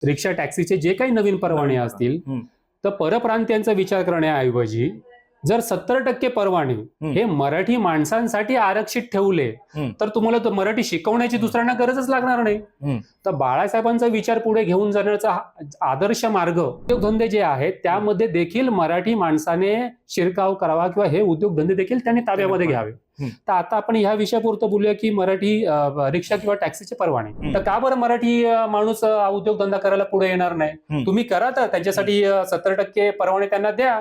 रिक्षा टॅक्सीचे जे काही नवीन परवाने असतील तर परप्रांतीयांचा विचार करण्याऐवजी जर 70% परवाने हे मराठी माणसांसाठी आरक्षित ठेवले तर तुम्हाला तो मराठी शिकवण्याची दुसऱ्यांना गरजच लागणार नाही. तर बाळासाहेबांचा विचार पुढे घेऊन जाण्याचा आदर्श मार्ग उद्योगधंदे जे आहेत त्यामध्ये देखील मराठी माणसाने शिरकाव करावा किंवा हे उद्योगधंदे देखील त्यांनी ताब्यामध्ये घ्यावे. तर आता आपण ह्या विषयापुरतं बोलूया की मराठी रिक्षा किंवा टॅक्सीचे परवाने. तर का बरं मराठी माणूस उद्योगधंदा करायला पुढे येणार नाही? तुम्ही करा, तर त्यांच्यासाठी 70% परवाने त्यांना द्या.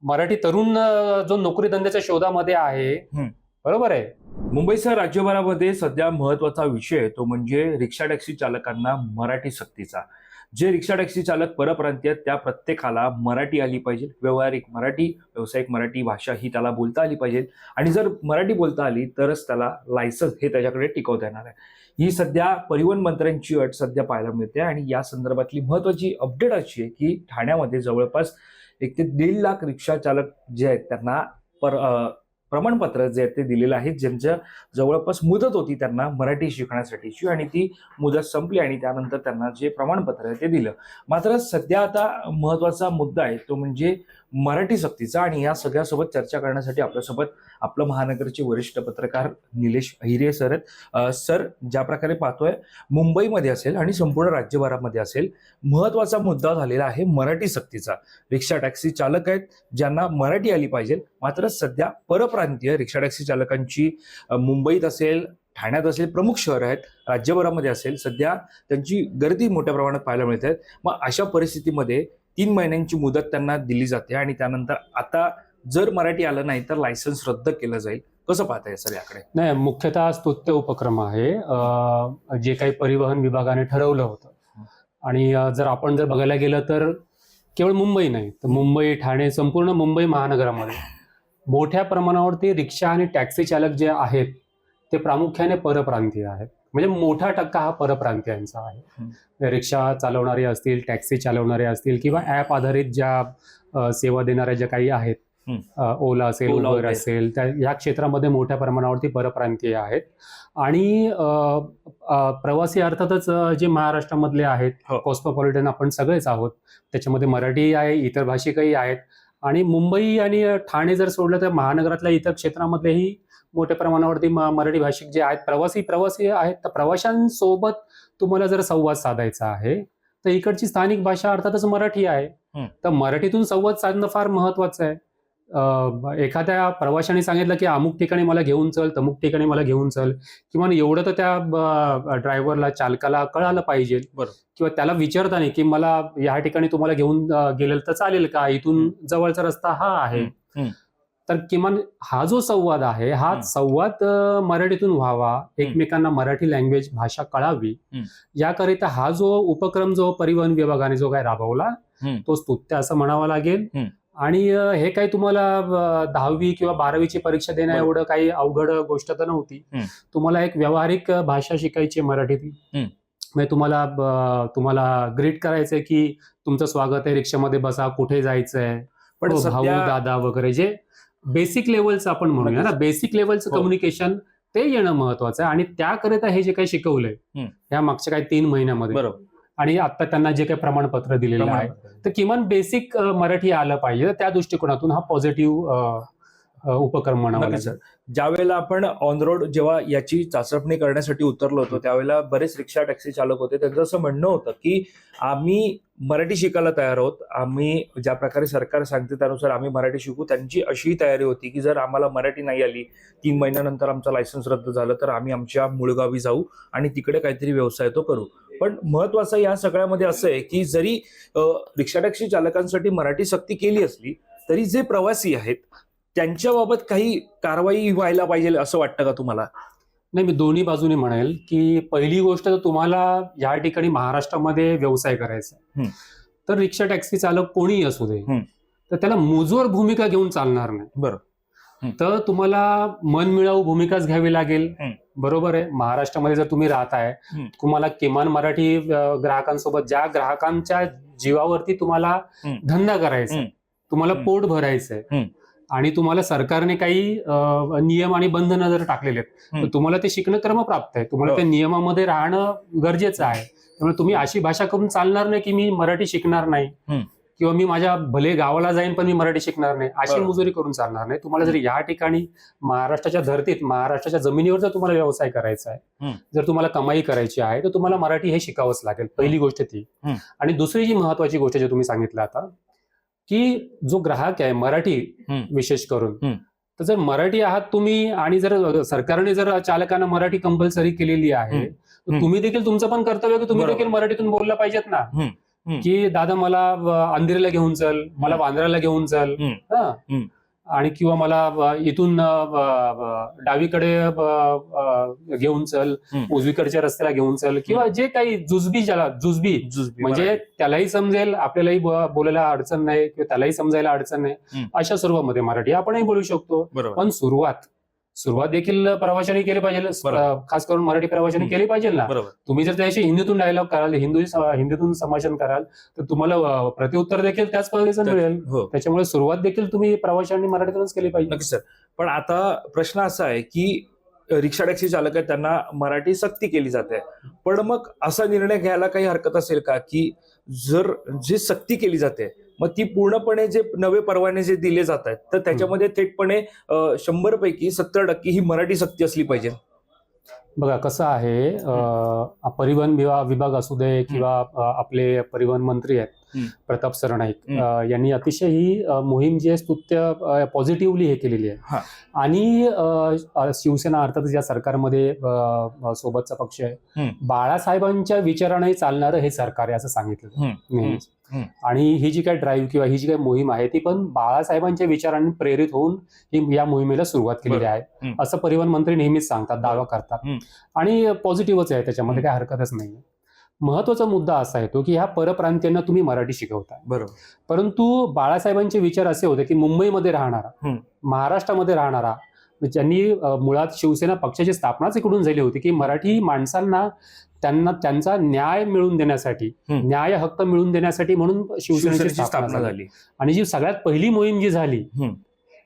मराठी तरुण जो नोकरी धंद्याच्या शोधामध्ये आहे, बरोबर आहे. मुंबईसह राज्यभरामध्ये सध्या महत्वाचा विषय तो म्हणजे रिक्षा टॅक्सी चालकांना मराठी सक्तीचा. जे रिक्षा टॅक्सी चालक परप्रांतीय आहेत त्या प्रत्येकाला मराठी आली पाहिजे, व्यावहारिक मराठी, व्यावसायिक मराठी भाषा ही त्याला बोलता आली पाहिजे आणि जर मराठी बोलता आली तरच त्याला लायसन्स हे त्याच्याकडे टिकवता येणार आहे. ही सध्या परिवहन मंत्र्यांची अट सध्या पाहायला मिळते आणि या संदर्भातली महत्वाची अपडेट अशी आहे की ठाण्यामध्ये जवळपास 1 ते 1.5 लाख रिक्षा चालक जे आहेत त्यांना प्रमाणपत्र जे आहेत ते दिलेलं आहे, ज्यांच्या जवळपास मुदत होती त्यांना मराठी शिकण्यासाठीची आणि ती मुदत संपली आणि त्यानंतर त्यांना जे प्रमाणपत्र आहे ते दिलं. मात्र सध्या आता महत्वाचा मुद्दा आहे तो म्हणजे मराठी सक्तीचा आणि या सगळ्यासोबत चर्चा करण्यासाठी आपल्यासोबत आपलं महानगरचे वरिष्ठ पत्रकार निलेश अहिरे सर आहेत. सर, ज्या प्रकारे पाहतोय मुंबईमध्ये असेल आणि संपूर्ण राज्यभरामध्ये असेल महत्वाचा मुद्दा झालेला आहे मराठी सक्तीचा. रिक्षा टॅक्सी चालक आहेत ज्यांना मराठी आली पाहिजे, मात्र सध्या परप्रांतीय रिक्षा टॅक्सी चालकांची मुंबईत असेल, ठाण्यात असेल, प्रमुख शहर आहेत, राज्यभरामध्ये असेल, सध्या त्यांची गर्दी मोठ्या प्रमाणात पाहायला मिळते. मग अशा परिस्थितीमध्ये 3 महिन्यांची मुदत त्यांना दिली जाते आणि त्यानंतर आता जर मराठी आलं नाही तर लायसन्स रद्द केलं जाईल. कसं पाहताय सर याकडे? नाही, मुख्यतः स्तुत्य उपक्रम आहे जे काही परिवहन विभागाने ठरवलं होतं. आणि जर बघायला गेलं तर केवळ मुंबई नाही तर मुंबई, ठाणे, संपूर्ण मुंबई महानगरामध्ये मोठ्या प्रमाणावरती रिक्षा आणि टॅक्सी चालक जे आहेत ते प्रामुख्याने परप्रांतीय आहेत. म्हणजे मोठा टक्का हा परप्रांतीयांचा आहे. रिक्षा चालवणारे असतील, टॅक्सी चालवणारे असतील किंवा ऍप आधारित ज्या सेवा देणाऱ्या ज्या काही आहेत, ओला असेल, उबर असेल, त्या या क्षेत्रामध्ये मोठ्या प्रमाणावरती परप्रांतीय आहेत. आणि प्रवासी अर्थातच जे महाराष्ट्रामधले आहेत, कॉस्मोपॉलिटन आपण सगळेच आहोत, त्याच्यामध्ये मराठी आहे, इतर भाषिकही आहेत. आणि मुंबई आणि ठाणे जर सोडलं तर महानगरातल्या इतर क्षेत्रामधलेही मोठ्या प्रमाणावरती मराठी भाषिक जे आहेत, प्रवासी आहेत. तर प्रवाशांसोबत तुम्हाला जर संवाद साधायचा आहे तर इकडची स्थानिक भाषा अर्थातच मराठी आहे. तर मराठीतून संवाद साधणं फार महत्वाचं आहे. एखाद्या प्रवाशाने सांगितलं की अमुक ठिकाणी मला घेऊन चल, तमुक ठिकाणी मला घेऊन चल, किंवा एवढं तर त्या ड्रायव्हरला, चालकाला कळालं पाहिजे. किंवा त्याला विचारता नाही की मला या ठिकाणी तुम्हाला घेऊन गेलेलं तर चालेल का, इथून जवळचा रस्ता हा आहे. तर किमान हा जो संवाद आहे हा संवाद मराठीतून व्हावा, एकमेकांना मराठी लँग्वेज भाषा कळावी, याकरिता हा जो उपक्रम जो परिवहन विभागाने जो काय राबवला तो स्तुत्य असं म्हणावं लागेल. आणि हे काही तुम्हाला 10वी किंवा 12वीची परीक्षा देण्या एवढं काही अवघड गोष्ट तर नव्हती. तुम्हाला एक व्यावहारिक भाषा शिकायची मराठीतली. म्हणजे तुम्हाला ग्रीट करायचंय की तुमचं स्वागत आहे, रिक्षामध्ये बसा, कुठे जायचंय, पण भाऊ, दादा वगैरे जे बेसिक लेवलचं आपण म्हणूया ना, बेसिक लेवलचं कम्युनिकेशन ते येणं महत्वाचं आहे. आणि त्याकरिता हे जे काही शिकवलंय या मागच्या काही 3 महिन्यामध्ये आणि आता त्यांना जे काही प्रमाणपत्र दिलेलं आहे तर किमान बेसिक मराठी आलं पाहिजे. त्या दृष्टिकोनातून हा पॉझिटिव्ह उपक्रम म्हणावा लागेल. ज्या वेळेला आपण ऑन रोड जेव्हा याची चाचपणी करण्यासाठी उतरलो होतो त्यावेळेला बरेच रिक्षा टॅक्सी चालक होते, त्यांचं असं म्हणणं होतं की आम्ही मराठी शिकायला तयार आहोत, आम्ही ज्या प्रकारे सरकार सांगते त्यानुसार आम्ही मराठी शिकू. त्यांची अशी तयारी होती की जर आम्हाला मराठी नाही आली, 3 महिन्यानंतर आमचं लायसन्स रद्द झालं तर आम्ही आमच्या मूळगावी जाऊ आणि तिकडे काहीतरी व्यवसाय तो करू. पण महत्वाचं या सगळ्यामध्ये असं आहे की जरी रिक्षा टॅक्सी चालकांसाठी मराठी सक्ती केली असली तरी जे प्रवासी आहेत त्यांच्याबाबत काही कारवाई व्हायला पाहिजे असं वाटतं का तुम्हाला? नाही, मी दोन्ही बाजूने म्हणेल की पहिली गोष्ट तर तुम्हाला या ठिकाणी महाराष्ट्रामध्ये व्यवसाय करायचा तर रिक्षा टॅक्सी चालक कोणीही असू दे तर त्याला मुजोर भूमिका घेऊन चालणार नाही. बरोबर. तर तुम्हाला मनमिळावू भूमिकाच घ्यावी लागेल. बरोबर आहे. महाराष्ट्रामध्ये जर तुम्ही राहताय तुम्हाला किमान मराठी ग्राहकांसोबत, ज्या ग्राहकांच्या जीवावरती तुम्हाला धंदा करायचा, तुम्हाला पोट भरायचंय आणि तुम्हाला सरकारने काही नियम आणि बंधनं जर टाकलेले आहेत तर तुम्हाला ते शिकणं क्रमप्राप्त आहे. तुम्हाला त्या नियमामध्ये राहणं गरजेचं आहे. त्यामुळे तुम्ही अशी भाषा करून चालणार नाही की मी मराठी शिकणार नाही किंवा मी माझ्या भले गावाला जाईन पण मी मराठी शिकणार नाही, अशी बरोबर. मुजुरी करून चालणार नाही. तुम्हाला जर या ठिकाणी महाराष्ट्राच्या धर्तीत, महाराष्ट्राच्या जमिनीवर जर तुम्हाला व्यवसाय करायचा आहे, जर तुम्हाला कमाई करायची आहे, तर तुम्हाला मराठी हे शिकावंच लागेल. पहिली गोष्ट ती. आणि दुसरी जी महत्वाची गोष्ट जे तुम्ही सांगितलं आता, की जो ग्राहक आहे मराठी विशेष करून, तर जर मराठी आहात तुम्ही आणि जर सरकारने जर चालकांना मराठी कंपल्सरी केलेली आहे, तर तुम्ही देखील तुमचं पण कर्तव्य की तुम्ही बरोबर. देखील मराठीतून बोललं पाहिजेत ना, की दादा मला अंधेरीला घेऊन चल, मला वांद्र्याला घेऊन चल, आणि किंवा मला इथून डावीकडे घेऊन चल, उजवीकडच्या रस्त्याला घेऊन चल, किंवा जे काही जुजबी म्हणजे त्यालाही समजेल, आपल्यालाही बोलायला अडचण नाही किंवा त्यालाही समजायला अडचण नाही, अशा स्वरूपामध्ये मराठी आपणही बोलू शकतो. पण सुरुवात देखील प्रवाशांनी केली पाहिजे, खास करून मराठी प्रवाशांनी केली पाहिजे ना. तुम्ही जर त्याशी हिंदीतून डायलॉग कराल, हिंदीतून संभाषण कराल, तर तुम्हाला प्रत्युत्तर देखील त्याच पद्धतीचं मिळेल. त्याच्यामुळे सुरुवात देखील तुम्ही प्रवाशांनी मराठीतूनच केली पाहिजे. नक्की सर. पण आता प्रश्न असा आहे की रिक्षा टॅक्सी चालक आहेत त्यांना मराठी सक्ती केली जाते, पण मग असा निर्णय घ्यायला काही हरकत असेल का की जर जे सक्ती केली जाते मग ती पूर्णपणे जे नवे परवाने जे दिले जात आहेत तर त्याच्यामध्ये थेटपणे 100 पैकी 70% ही मराठी सक्ती असली पाहिजे? बघा कसं आहे, परिवहन विभाग असू दे किंवा आपले परिवहन मंत्री आहेत प्रताप सरनाईक यांनी अतिशय ही मोहीम जी आहे स्तुत्य पॉझिटिव्हली हे केलेली आहे. आणि शिवसेना अर्थात ज्या सरकारमध्ये सोबतचा पक्ष आहे, बाळासाहेबांच्या विचाराने चालणारं हे सरकार आहे असं सांगितलं नेहमीच. आणि ही जी काही ड्राईव्ह किंवा ही जी काही मोहीम आहे ती पण बाळासाहेबांच्या विचारांनी प्रेरित होऊन ही या मोहिमेला सुरुवात केलेली आहे असं परिवहन मंत्री नेहमीच सांगतात, दावा करतात. आणि पॉझिटिव्हच आहे, त्याच्यामध्ये काही हरकतच नाही. महत्वाचा मुद्दा असा येतो की ह्या परप्रांतीयांना तुम्ही मराठी शिकवताय, बरोबर, परंतु बाळासाहेबांचे विचार असे होते की मुंबईमध्ये राहणारा, महाराष्ट्रामध्ये राहणारा, ज्यांनी मुळात शिवसेना पक्षाची स्थापनाच इकडून झाली होती की मराठी माणसांना त्यांचा न्याय मिळवून देण्यासाठी, न्याय हक्क मिळवून देण्यासाठी म्हणून शिवसेनेची स्थापना झाली. आणि जी सगळ्यात पहिली मोहीम जी झाली,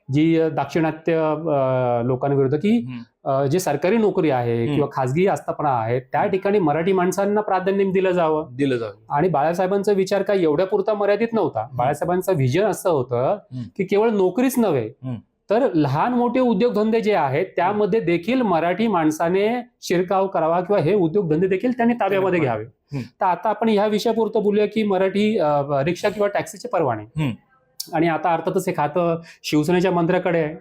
जी दाक्षिणात्य लोकांविरुद्ध, की जे सरकारी नोकरी आहे किंवा खासगी आस्थापना आहे त्या ठिकाणी मराठी माणसांना प्राधान्य दिलं जावं. आणि बाळासाहेबांचा विचार काय एवढ्या पुरता मर्यादित नव्हता. बाळासाहेबांचं व्हिजन असं होतं की केवळ नोकरीच नव्हे तर लहान मोठे उद्योगधंदे जे आहेत त्यामध्ये देखील मराठी माणसाने शिरकाव करावा किंवा हे उद्योगधंदे देखील त्यांनी ताब्यामध्ये घ्यावे. तर आता आपण ह्या विषयापुरतं बोलूया की मराठी रिक्षा किंवा टॅक्सीचे परवाने. आणि आता अर्थातच हे खातं शिवसेनेच्या मंत्र्याकडे आहे.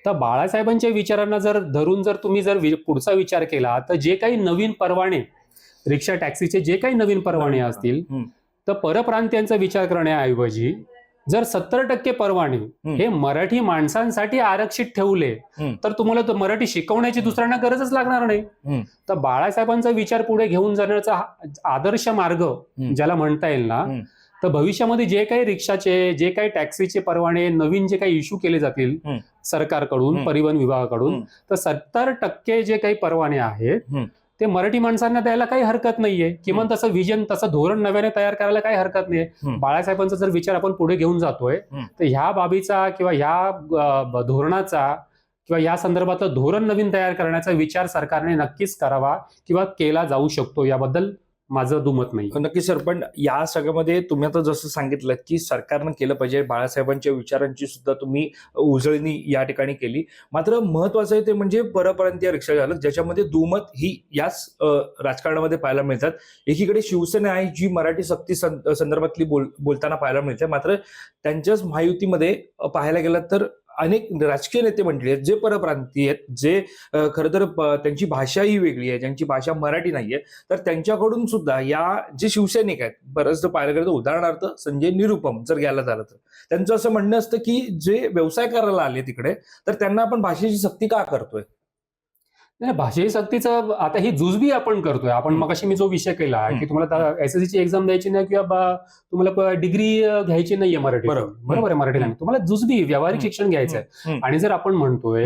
तर बाळासाहेबांच्या विचारांना धरून तुम्ही पुढचा विचार केला तर जे काही नवीन परवाने, रिक्षा टॅक्सीचे जे काही नवीन परवाने असतील, तर परप्रांतीयांचा विचार करण्याऐवजी जर 70% परवाने हे मराठी माणसांसाठी आरक्षित ठेवले तर तुम्हाला मराठी शिकवण्याची दुसऱ्यांना गरजच लागणार नाही. तर बाळासाहेबांचा विचार पुढे घेऊन जाण्याचा आदर्श मार्ग ज्याला म्हणता येईल ना, तर भविष्यामध्ये जे काही रिक्षाचे, जे काही टॅक्सीचे परवाने नवीन जे काही इश्यू केले जातील सरकारकडून, परिवहन विभागाकडून, तर 70% जे काही परवाने आहेत ते मराठी माणसांना द्यायला काही हरकत नाहीये. किमान तसं विजन, तसं धोरण नव्याने तयार करायला काही हरकत नाहीये. बाळासाहेबांचा जर विचार आपण पुढे घेऊन जातोय तर ह्या बाबीचा किंवा ह्या धोरणाचा किंवा या संदर्भातलं धोरण नवीन तयार करण्याचा विचार सरकारने नक्कीच करावा किंवा केला जाऊ शकतो, याबद्दल माझं दुमत नाही. नक्की सर. पण या सगळ्यामध्ये तुम्ही आता जसं सांगितलं की सरकारनं केलं पाहिजे, बाळासाहेबांच्या विचारांची सुद्धा तुम्ही उजळणी या ठिकाणी केली. मात्र महत्वाचं आहे ते म्हणजे परप्रांतीय रिक्षा चालक, ज्याच्यामध्ये दुमत ही याच राजकारणामध्ये पाहायला मिळतात. एकीकडे शिवसेना आहे जी मराठी सक्ती संदर्भातली बोलताना पाहायला मिळते, मात्र त्यांच्याच महायुतीमध्ये पाहायला गेलं तर अनेक राजकीय नेते मंडळी आहेत जे परप्रांतीय आहेत, जे खरं तर त्यांची भाषा ही वेगळी आहे, ज्यांची भाषा मराठी नाहीये, तर त्यांच्याकडून सुद्धा या जे शिवसैनिक आहेत, बरंचसं पाहायला गेलं तर उदाहरणार्थ संजय निरुपम जर घ्यायला झालं तर त्यांचं असं म्हणणं असतं की जे व्यवसाय करायला आले तिकडे तर त्यांना आपण भाषेची सक्ती का करतोय? नाही, भाषेची सक्तीचं आता ही जुजबी आपण करतोय. आपण मगाशी मी जो विषय केला की तुम्हाला एसएससीची एक्झाम द्यायची नाही किंवा तुम्हाला डिग्री घ्यायची नाहीये मराठी, बरोबर आहे, मराठी नाही, तुम्हाला जुजबी व्यावहारिक शिक्षण घ्यायचं आहे. आणि जर आपण म्हणतोय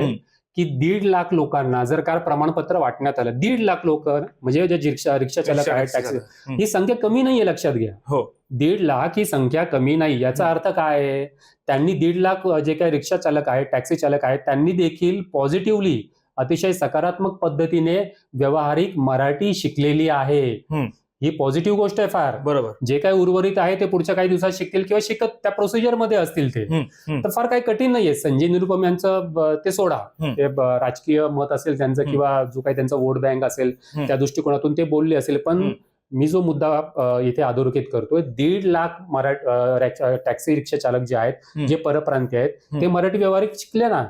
की 1.5 लाख लोकांना जर कार प्रमाणपत्र वाटण्यात आलं, 1.5 लाख लोक म्हणजे जे रिक्षा चालक आहेत, टॅक्सी, ही संख्या कमी नाहीये, लक्षात घ्या. 1.5 लाख ही संख्या कमी नाही. याचा अर्थ काय आहे, त्यांनी 1.5 लाख जे काही रिक्षा चालक आहेत, टॅक्सी चालक आहेत, त्यांनी देखील पॉझिटिव्हली, अतिशय सकारात्मक पद्धतीने व्यावहारिक मराठी शिकलेली आहे. ही पॉझिटिव्ह गोष्ट आहे फार. बरोबर. जे काही उर्वरित आहे ते पुढच्या काही दिवसात शिकतील किंवा शिकत त्या प्रोसिजर मध्ये असतील ते, तर फार काही कठीण नाहीये. संजय निरुपम यांचं ते सोडा, ते राजकीय मत असेल त्यांचं किंवा जो काही त्यांचा वोट बँक असेल त्या दृष्टिकोनातून ते बोलले असेल, पण मी जो मुद्दा इथे अधोरेखित करतोय, 1.5 लाख टॅक्सी रिक्षा चालक जे आहेत, जे परप्रांतीय आहेत, ते मराठी व्यावहारिक शिकले ना,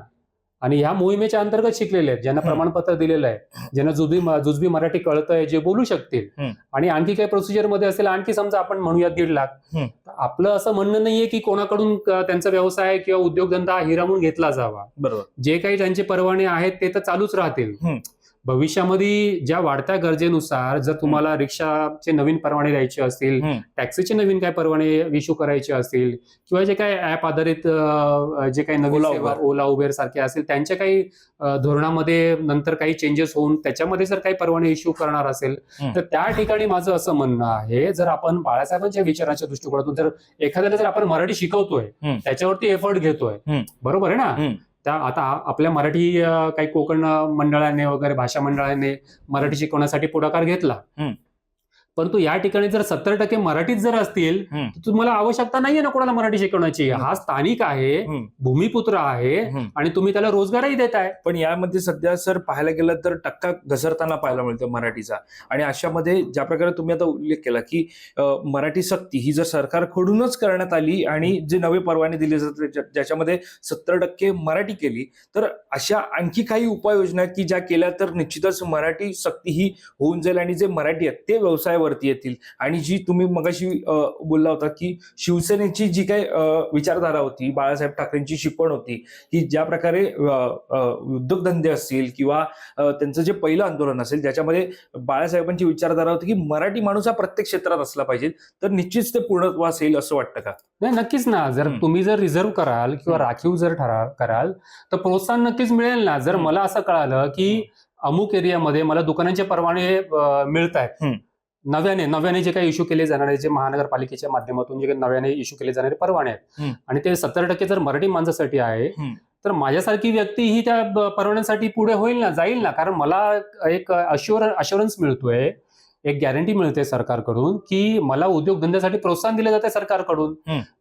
आणि ह्या मोहिमेच्या अंतर्गत शिकलेले आहेत, ज्यांना प्रमाणपत्र दिलेलं आहे, ज्यांना जुजबी मराठी कळतंय, जे बोलू शकतील. आणि आणखी काही प्रोसिजर मध्ये असेल, आणखी समजा आपण म्हणूया 1.5 लाख. आपलं असं म्हणणं नाहीये की कोणाकडून त्यांचा व्यवसाय किंवा उद्योगधंदा हिरावून घेतला जावा. बरोबर. जे काही त्यांचे परवाने आहेत ते तर चालूच राहतील. भविष्यामध्ये ज्या वाढत्या गरजेनुसार जर तुम्हाला रिक्षाचे नवीन परवाने द्यायचे असतील, टॅक्सीचे नवीन काय परवाने इश्यू करायचे असतील, किंवा जे काही ऍप आधारित जे काही नवीन सेवा ओला उबेर सारखे असतील, त्यांच्या काही धोरणामध्ये नंतर काही चेंजेस होऊन त्याच्यामध्ये जर काही परवाने इश्यू करणार असेल, तर त्या ठिकाणी माझं असं म्हणणं आहे, जर आपण बाळासाहेबांच्या विचारांच्या दृष्टिकोनातून जर एखाद्याला जर आपण मराठी शिकवतोय, त्याच्यावरती एफर्ट घेतोय, बरोबर आहे ना, त्या आता आपल्या मराठी काही कोकण मंडळाने वगैरे भाषा मंडळाने मराठी शिकवण्यासाठी पुढाकार घेतला, परंतु या ठिकाणी जर 70% मराठीत जर असतील, तर तुम्हाला आवश्यकता नाहीये ना कोणाला मराठी शिकवण्याची. हा स्थानिक आहे, भूमिपुत्र आहे, आणि तुम्ही त्याला रोजगारही देताय. पण यामध्ये सध्या सर पाहायला गेलं तर टक्का घसरताना पाहायला मिळतो मराठीचा. आणि अशामध्ये ज्या प्रकारे तुम्ही आता उल्लेख केला की मराठी सक्ती ही जर सरकारकडूनच करण्यात आली आणि जे नवे परवाने दिले जातात ज्याच्यामध्ये 70% मराठी केली, तर अशा आणखी काही उपाययोजना आहेत की ज्या केल्या तर निश्चितच मराठी सक्ती ही होऊन जाईल आणि जे मराठी आहेत ते व्यवसाय वरती येतील. आणि जी तुम्ही मगाशी बोलला होता की शिवसेनेची जी काही विचारधारा होती, बाळासाहेब ठाकरेंची शिकवण होती की ज्या प्रकारे उद्योगधंदे असतील किंवा त्यांचं जे पहिलं आंदोलन असेल ज्याच्यामध्ये बाळासाहेबांची विचारधारा होती की मराठी माणूस हा प्रत्येक क्षेत्रात असला पाहिजे, तर निश्चितच ते पूर्णत्वास येईल असं वाटतं का? नाही, नक्कीच ना. जर तुम्ही जर रिझर्व्ह कराल किंवा राखीव जर कराल तर प्रोत्साहन नक्कीच मिळेल ना. जर मला असं कळालं की अमुक एरियामध्ये मला दुकानांचे परवाने मिळत आहेत, नव्याने जे काही इश्यू केले जाणारे, जे महानगरपालिकेच्या माध्यमातून जे नव्याने इश्यू केले जाणारे परवाने आहेत, आणि ते 70% जर मराठी माणसासाठी आहे, तर माझ्यासारखी व्यक्ती ही त्या परवान्यासाठी पुढे होईल ना, जाईल ना. कारण मला एक अश्युरन्स मिळतोय, एक गॅरंटी मिळते सरकारकडून की मला उद्योगधंद्यासाठी प्रोत्साहन दिलं जाते सरकारकडून.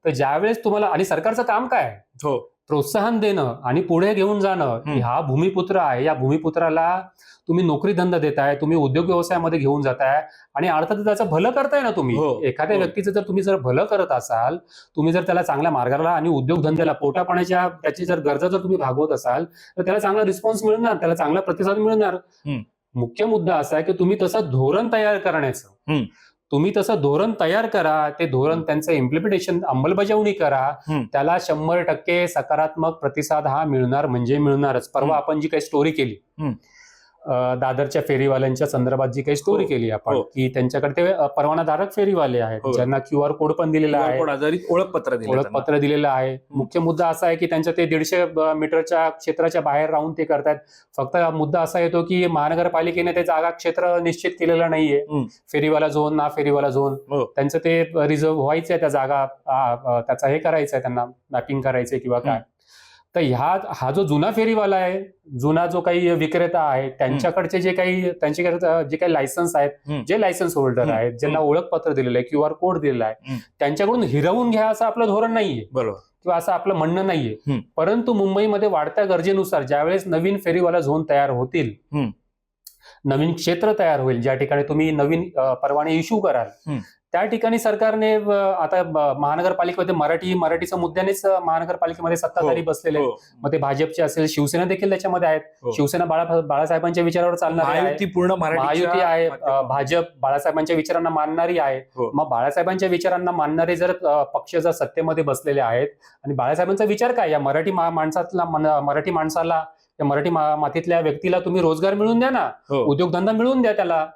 तर ज्यावेळेस तुम्हाला, आणि सरकारचं काम काय आहे, प्रोत्साहन देणं आणि पुढे घेऊन जाणं. हा भूमिपुत्र आहे, या भूमिपुत्राला तुम्ही नोकरी धंदा देताय, तुम्ही उद्योग व्यवसायामध्ये घेऊन जाताय, आणि अर्थात त्याचं भलं करताय ना तुम्ही. एखाद्या व्यक्तीचं जर तुम्ही जर भलं करत असाल, तुम्ही जर त्याला चांगल्या मार्गाला आणि उद्योगधंद्याला पोटापाण्याच्या त्याची जर गरजा जर तुम्ही भागवत असाल, तर त्याला चांगला रिस्पॉन्स मिळणार, त्याला चांगला प्रतिसाद मिळणार. मुख्य मुद्दा असा आहे की तुम्ही तसं धोरण तयार करण्याचं, तुम्ही तसं धोरण तयार करा, ते धोरण त्यांचं इम्प्लिमेंटेशन, अंमलबजावणी करा, त्याला 100% सकारात्मक प्रतिसाद हा मिळणार म्हणजे मिळणारच. परवा आपण जी काही स्टोरी केली दादरच्या फेरीवाल्यांच्या संदर्भात, जी काही स्टोरी केली आपण, की त्यांच्याकडे ते परवानाधारक फेरीवाले आहेत, ज्यांना QR कोड पण दिलेला आहे, आधारित ओळखपत्र दिलेलं आहे. मुख्य मुद्दा असा आहे की त्यांचं ते 150 मीटरच्या क्षेत्राच्या बाहेर राहून ते करतात. फक्त मुद्दा असा येतो की महानगरपालिकेने ते जागा क्षेत्र निश्चित केलेलं नाहीये, फेरीवाला झोन ना फेरीवाला झोन, त्यांचं ते रिझर्व्ह व्हायचंय, त्या जागा त्याचा हे करायचंय, त्यांना मॅपिंग करायचंय किंवा काय. तर हा जो जुना फेरीवाला आहे, जुना जो काही विक्रेता आहे, त्यांच्याकडचे जे काही लायसन्स आहेत, जे लायसन्स होल्डर आहेत, ज्यांना ओळखपत्र दिलेलं आहे, QR कोड दिलेला आहे, त्यांच्याकडून हिरवून घ्या असं आपलं धोरण नाहीये, बरोबर, किंवा असं आपलं म्हणणं नाहीये. परंतु मुंबईमध्ये वाढत्या गरजेनुसार ज्यावेळेस नवीन फेरीवाला झोन तयार होतील, नवीन क्षेत्र तयार होईल, ज्या ठिकाणी तुम्ही नवीन परवाने इश्यू कराल, त्या ठिकाणी सरकारने आता महानगरपालिकेमध्ये मराठीच्या मुद्द्यानेच महानगरपालिकेमध्ये सत्ताधारी बसलेले आहेत. मग ते भाजपचे असेल, शिवसेना देखील त्याच्यामध्ये आहेत. शिवसेना बाळासाहेबांच्या विचारावर चालणारी आहे, पूर्ण महायुती आहे, भाजप बाळासाहेबांच्या विचारांना मानणारी आहे. मग बाळासाहेबांच्या विचारांना मानणारे जर पक्ष जर सत्तेमध्ये बसलेले आहेत, आणि बाळासाहेबांचा विचार काय, या मराठी माणसाला, या मराठी मातीतल्या व्यक्तीला तुम्ही रोजगार मिळवून द्या ना, उद्योगधंदा मिळवून द्या त्याला,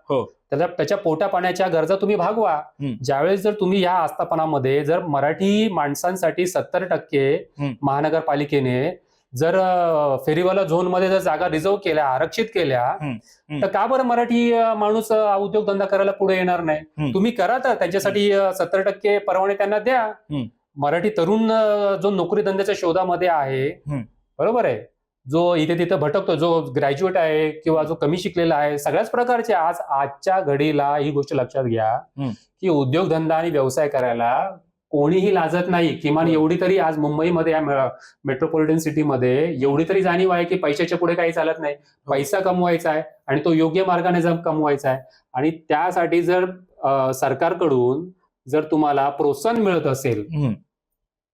त्याच्या पोटा पाण्याच्या गरजा तुम्ही भागवा. ज्यावेळेस जर तुम्ही या आस्थापनामध्ये जर मराठी माणसांसाठी 70% महानगरपालिकेने जर फेरीवाला झोन मध्ये जर जागा रिझर्व्ह केल्या, आरक्षित केल्या, तर का बरं मराठी माणूस उद्योगधंदा करायला पुढे येणार नाही? तुम्ही करा, तर त्यांच्यासाठी 70% परवाने त्यांना द्या. मराठी तरुण जो नोकरी धंद्याच्या शोधामध्ये आहे, बरोबर आहे, जो इथे तिथे भटकतो, जो ग्रॅज्युएट आहे किंवा जो कमी शिकलेला आहे, सगळ्याच प्रकारचे आजच्या घडीला ही गोष्ट लक्षात घ्या की उद्योगधंदा आणि व्यवसाय करायला कोणीही लाजत नाही. किमान एवढी तरी आज मुंबईमध्ये या मेट्रोपॉलिटन सिटीमध्ये एवढी तरी जाणीव आहे की पैशाच्या पुढे काही चालत नाही. पैसा कमवायचा आहे आणि तो योग्य मार्गाने जर कमवायचा आहे आणि त्यासाठी जर सरकारकडून जर तुम्हाला प्रोत्साहन मिळत असेल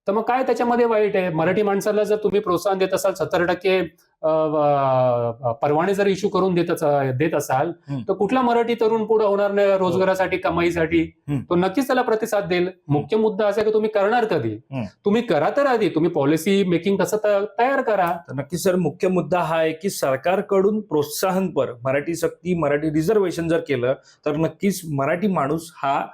तर मग काय त्याच्यामध्ये वाईट आहे? मराठी माणसाला जर तुम्ही प्रोत्साहन देत असाल, 70% परवाने जर इश्यू करून देत असाल तर कुठला मराठी तरुण पुढे होणार नाही रोजगारासाठी, कमाईसाठी? तो नक्कीच त्याला प्रतिसाद देईल. मुख्य मुद्दा असा की तुम्ही करणार कधी? तुम्ही करा तर आधी, तुम्ही पॉलिसी मेकिंग कसं तयार करा. तर नक्कीच सर, मुख्य मुद्दा हा आहे की सरकारकडून प्रोत्साहनपर मराठी सक्ती, मराठी रिझर्वेशन जर केलं तर नक्कीच मराठी माणूस हा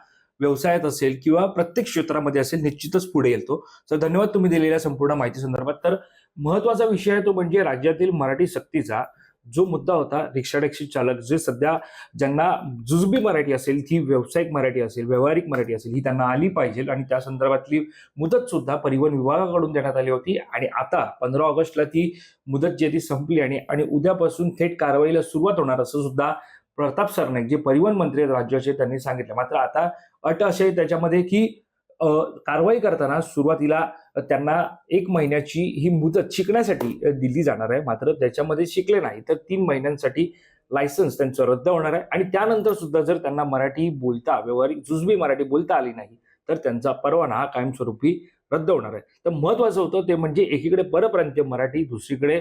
व्यवसायात असेल किंवा प्रत्येक क्षेत्रामध्ये असेल निश्चितच पुढे येतो. तर धन्यवाद तुम्ही दिलेल्या संपूर्ण माहिती संदर्भात. तर महत्वाचा विषय आहे तो म्हणजे राज्यातील मराठी सक्तीचा जो मुद्दा होता, रिक्षा टॅक्सी चालक जे सध्या ज्यांना जुजबी मराठी असेल, ती व्यावसायिक मराठी असेल, व्यावहारिक मराठी असेल, ही त्यांना आली पाहिजे आणि त्या संदर्भातली मुदत सुद्धा परिवहन विभागाकडून देण्यात आली होती आणि आता 15 ऑगस्टला ती मुदत जी ती संपली आणि उद्यापासून थेट कारवाईला सुरुवात होणार असं सुद्धा प्रताप सरनाईक जे परिवहन मंत्री आहेत राज्याचे त्यांनी सांगितलं. मात्र आता अट अशी आहे त्याच्यामध्ये की कारवाई करताना सुरुवातीला त्यांना 1 महिन्याची ही मुदत शिकण्यासाठी दिली जाणार आहे. मात्र त्याच्यामध्ये शिकले नाही तर 3 महिन्यांसाठी लायसन्स त्यांचं रद्द होणार आहे आणि त्यानंतर सुद्धा जर त्यांना मराठी बोलता, व्यावहारिक जुजबी मराठी बोलता आली नाही तर त्यांचा परवाना हा कायमस्वरूपी रद्द होणार आहे. तर महत्वाचं होतं ते म्हणजे एकीकडे परप्रांतीय मराठी, दुसरीकडे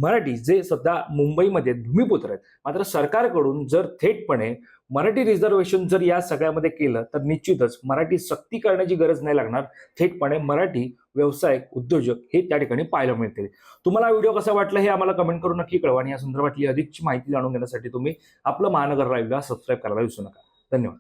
मराठी जे सध्या मुंबईमध्ये भूमिपुत्र आहेत. मात्र सरकारकडून जर थेटपणे मराठी रिझर्वेशन जर या सगळ्यामध्ये केलं तर निश्चितच मराठी सक्ती करण्याची गरज नाही लागणार. थेटपणे मराठी व्यवसाय उद्योजक हे त्या ठिकाणी पाहायला मिळतील. तुम्हाला व्हिडिओ कसा वाटला हे आम्हाला कमेंट करून नक्की कळवा आणि या संदर्भातली अधिकची माहिती जाणून घेण्यासाठी तुम्ही आपलं महानगर लाईव्हला सबस्क्राईब करायला विसरू नका. धन्यवाद.